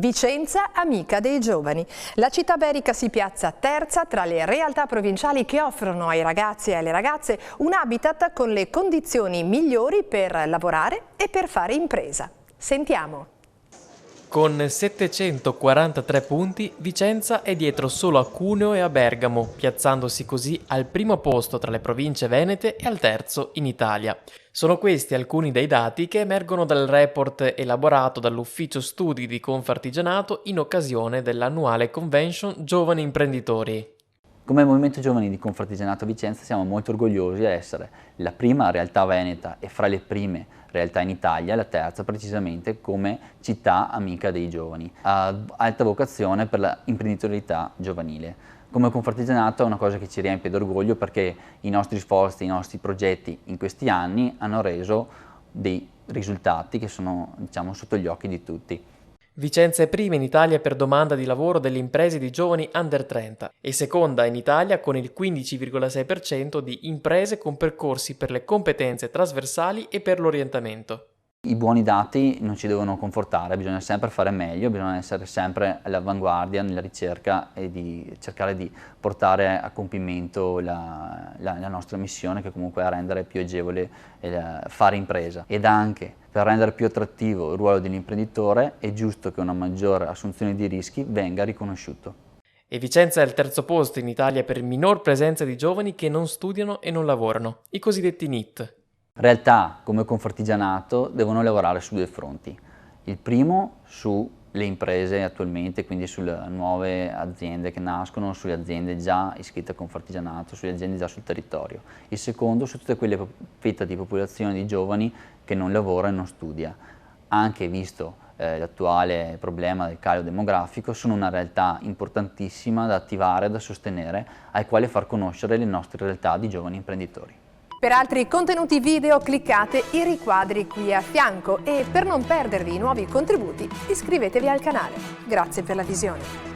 Vicenza, amica dei giovani. La città berica si piazza terza tra le realtà provinciali che offrono ai ragazzi e alle ragazze un habitat con le condizioni migliori per lavorare e per fare impresa. Sentiamo. Con 743 punti, Vicenza è dietro solo a Cuneo e a Bergamo, piazzandosi così al primo posto tra le province venete e al terzo in Italia. Sono questi alcuni dei dati che emergono dal report elaborato dall'Ufficio Studi di Confartigianato in occasione dell'annuale convention Giovani Imprenditori. Come Movimento Giovani di Confartigianato Vicenza siamo molto orgogliosi di essere la prima realtà veneta e fra le prime realtà in Italia, la terza precisamente, come città amica dei giovani, ha alta vocazione per l'imprenditorialità giovanile. Come Confartigianato è una cosa che ci riempie d'orgoglio perché i nostri sforzi, i nostri progetti in questi anni hanno reso dei risultati che sono, diciamo, sotto gli occhi di tutti. Vicenza è prima in Italia per domanda di lavoro delle imprese di giovani under 30 e seconda in Italia con il 15,6% di imprese con percorsi per le competenze trasversali e per l'orientamento. I buoni dati non ci devono confortare, bisogna sempre fare meglio, bisogna essere sempre all'avanguardia nella ricerca e di cercare di portare a compimento la nostra missione, che comunque è rendere più agevole fare impresa. Ed anche per rendere più attrattivo il ruolo dell'imprenditore è giusto che una maggiore assunzione di rischi venga riconosciuto. E Vicenza è al terzo posto in Italia per minor presenza di giovani che non studiano e non lavorano, i cosiddetti NEET. Realtà come Confartigianato devono lavorare su due fronti. Il primo sulle imprese attualmente, quindi sulle nuove aziende che nascono, sulle aziende già iscritte a Confartigianato, sulle aziende già sul territorio. Il secondo su tutte quelle fette di popolazione di giovani che non lavora e non studia. Anche visto l'attuale problema del calo demografico, sono una realtà importantissima da attivare, da sostenere, ai quali far conoscere le nostre realtà di giovani imprenditori. Per altri contenuti video cliccate i riquadri qui a fianco e per non perdervi i nuovi contributi iscrivetevi al canale. Grazie per la visione.